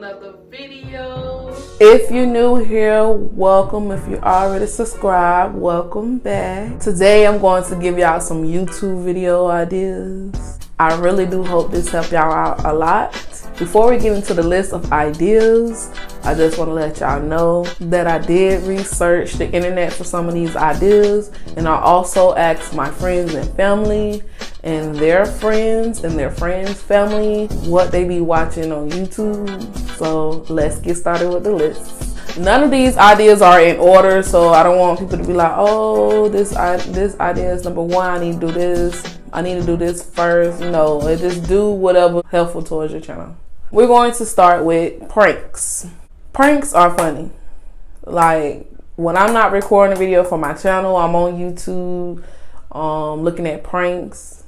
another video. If you're new here, welcome. If you're already subscribed, welcome back. Today I'm going to give y'all some YouTube video ideas. I really do hope this helped y'all out a lot. Before we get into the list of ideas, I just want to let y'all know that I did research the internet for some of these ideas, and I also asked my friends and family and their friends family what they be watching on YouTube. So let's get started with the list. None of these ideas are in order, so I don't want people to be like, oh, this idea is number one, I need to do this, I need to do this first. No, just do whatever helpful towards your channel. We're going to start with pranks. Pranks are funny. Like, when I'm not recording a video for my channel, I'm on YouTube looking at pranks.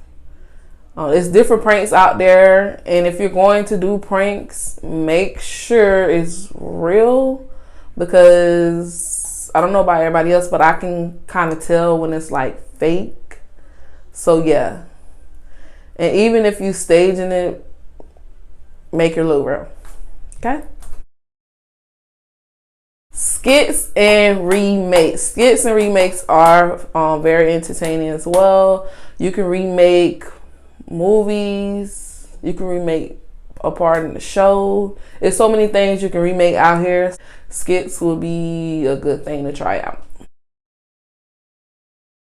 There's different pranks out there, and if you're going to do pranks, make sure it's real, because I don't know about everybody else, but I can kind of tell when it's like fake. So yeah, and even if you staging it, make it look real. Okay. Skits and remakes. Skits and remakes are very entertaining as well. You can remake movies. You can remake a part in the show. There's so many things you can remake out here. Skits will be a good thing to try out.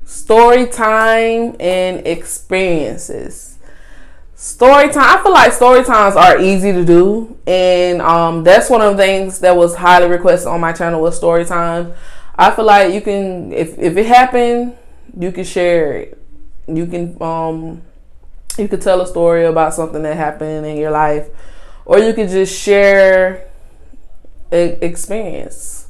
Story time and experiences. Story time. I feel like story times are easy to do, and that's one of the things that was highly requested on my channel was story time. I feel like you can, if it happened, you can share it. You can tell a story about something that happened in your life, or you can just share an experience.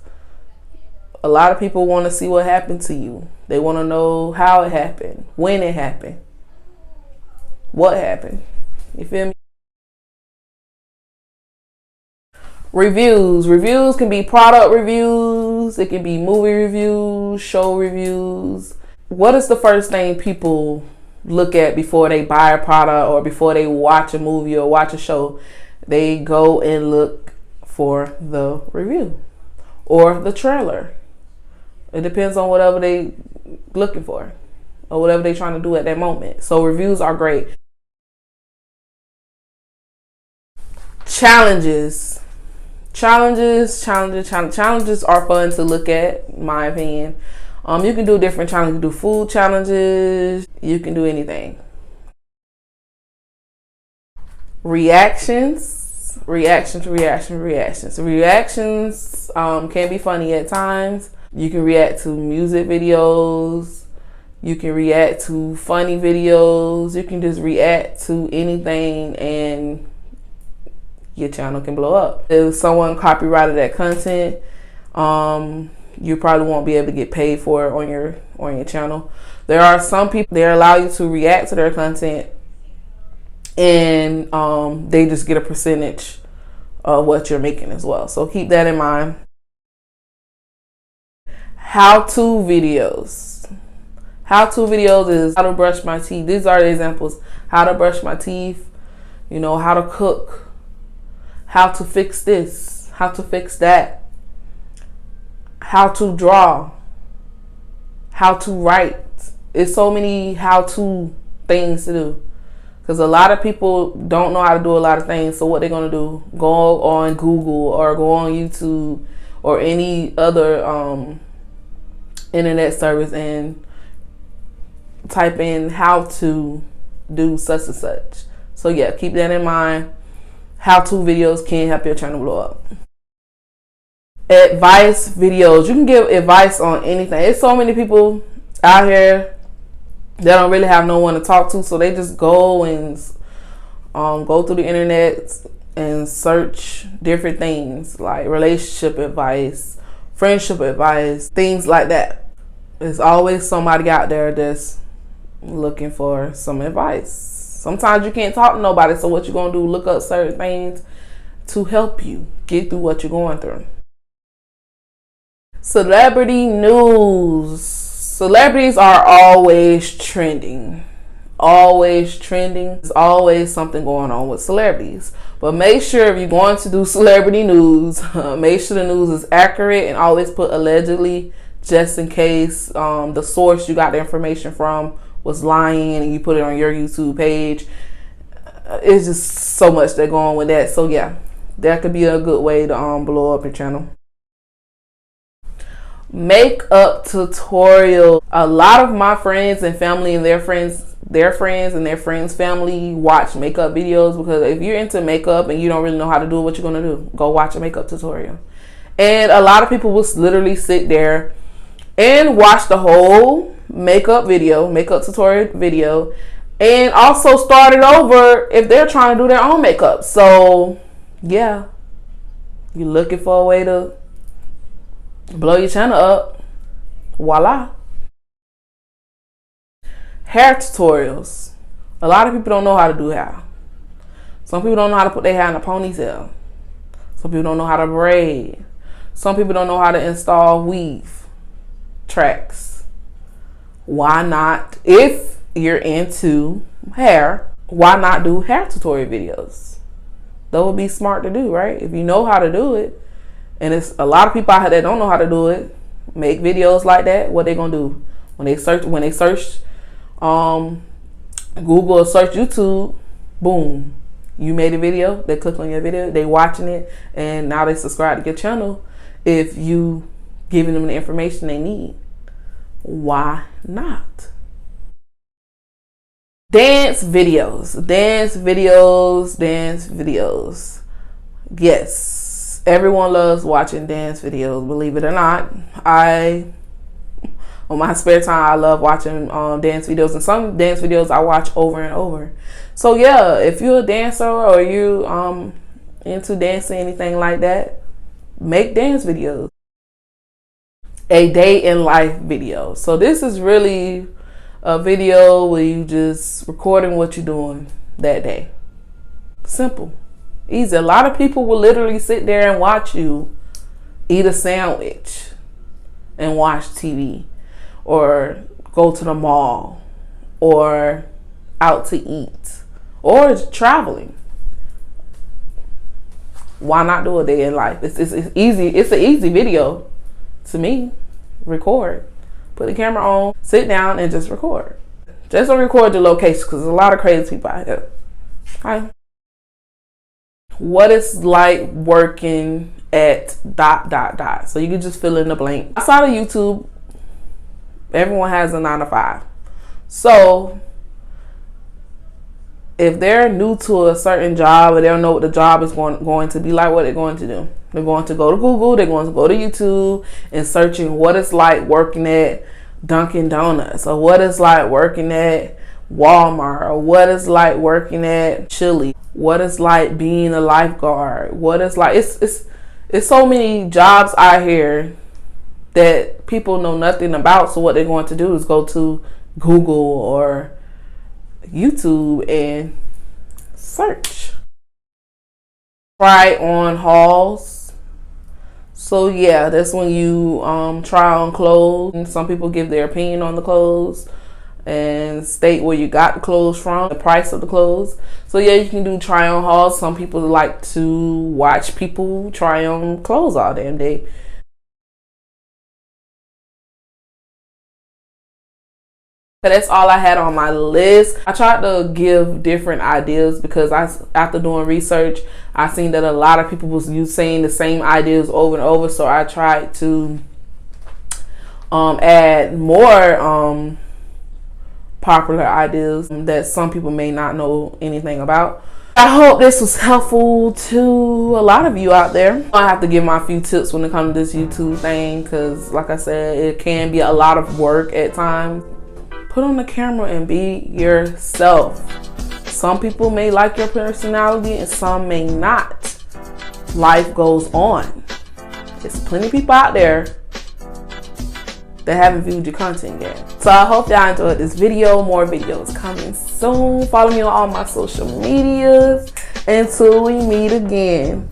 A lot of people want to see what happened to you. They want to know how it happened, when it happened, what happened. You feel me? Reviews. Reviews can be product reviews. It can be movie reviews, show reviews. What is the first thing people look at before they buy a product or before they watch a movie or watch a show? They go and look for the review or the trailer. It depends on whatever they looking for or whatever they're trying to do at that moment. So reviews are great. Challenges. Challenges are fun to look at, in my opinion. You can do different challenges. You can do food challenges. You can do anything. Reactions. Reactions can be funny at times. You can react to music videos. You can react to funny videos. You can just react to anything and your channel can blow up. If someone copyrighted that content, you probably won't be able to get paid for it on your channel. There are some people, they allow you to react to their content, and they just get a percentage of what you're making as well. So keep that in mind. How-to videos. How-to videos is how to brush my teeth. These are the examples. How to brush my teeth, how to cook, how to fix this, how to fix that, how to draw, how to write. It's so many how-to things to do, because a lot of people don't know how to do a lot of things. So what they're going to do, go on Google or go on YouTube or any other internet service and type in how to do such and such. So yeah, keep that in mind. How-to videos can help your channel blow up. Advice videos. You can give advice on anything. There's so many people out here that don't really have no one to talk to, so they just go and go through the internet and search different things like relationship advice, friendship advice, things like that. There's always somebody out there that's looking for some advice. Sometimes you can't talk to nobody, so what you gonna do? Look up certain things to help you get through what you're going through. Celebrity news. Celebrities are always trending. always trending. There's always something going on with celebrities. But make sure if you're going to do celebrity news, make sure the news is accurate and always put allegedly, just in case the source you got the information from was lying and you put it on your YouTube page. It's just so much that go on with that. So yeah, that could be a good way to blow up your channel. Makeup tutorial. A lot of my friends and family and their friends and their friends family watch makeup videos, because if you're into makeup and you don't really know how to do it, what you're gonna do? Go watch a makeup tutorial. And a lot of people will literally sit there and watch the whole makeup tutorial video, and also start it over if they're trying to do their own makeup. So yeah, you're looking for a way to blow your channel up. Voila. Hair tutorials. A lot of people don't know how to do hair. Some people don't know how to put their hair in a ponytail. Some people don't know how to braid. Some people don't know how to install weave tracks. Why not? If you're into hair, why not do hair tutorial videos? That would be smart to do, right? If you know how to do it, and it's a lot of people out here that don't know how to do it, make videos like that. What they gonna do when they search Google or search YouTube? Boom, you made a video. They click on your video, they watching it, and now they subscribe to your channel. If you giving them the information they need, why not? Dance videos. Yes, everyone loves watching dance videos, believe it or not. On my spare time, I love watching dance videos, and some dance videos I watch over and over. So yeah, if you're a dancer or you into dancing, anything like that, make dance videos. A day in life video. So this is really a video where you just recording what you're doing that day. Simple, easy. A lot of people will literally sit there and watch you eat a sandwich and watch TV, or go to the mall, or out to eat, or traveling. Why not do a day in life? It's easy. It's an easy video to me. Record, put the camera on, sit down and just record. Just don't record your location, because there's a lot of crazy people out here. Hi. What it's like working at ... So you can just fill in the blank. Outside of YouTube, everyone has a 9-to-5. So if they're new to a certain job or they don't know what the job is going to be like, what they're going to do? They're going to go to Google, they're going to go to YouTube and searching what it's like working at Dunkin' Donuts, or what it's like working at Walmart, or what it's like working at Chili, what it's like being a lifeguard, what it's like. It's so many jobs out here that people know nothing about. So what they're going to do is go to Google or YouTube and search. Try on hauls. So yeah, that's when you try on clothes. And some people give their opinion on the clothes and state where you got the clothes from, the price of the clothes. So yeah, you can do try on hauls. Some people like to watch people try on clothes all damn day. So that's all I had on my list. I tried to give different ideas because after doing research, I seen that a lot of people was saying the same ideas over and over. So I tried to add more popular ideas that some people may not know anything about. I hope this was helpful to a lot of you out there. I have to give my few tips when it comes to this YouTube thing, because like I said, it can be a lot of work at times. Put on the camera and be yourself. Some people may like your personality and some may not. Life goes on. There's plenty of people out there that haven't viewed your content yet. So I hope y'all enjoyed this video. More videos coming soon. Follow me on all my social medias. Until we meet again.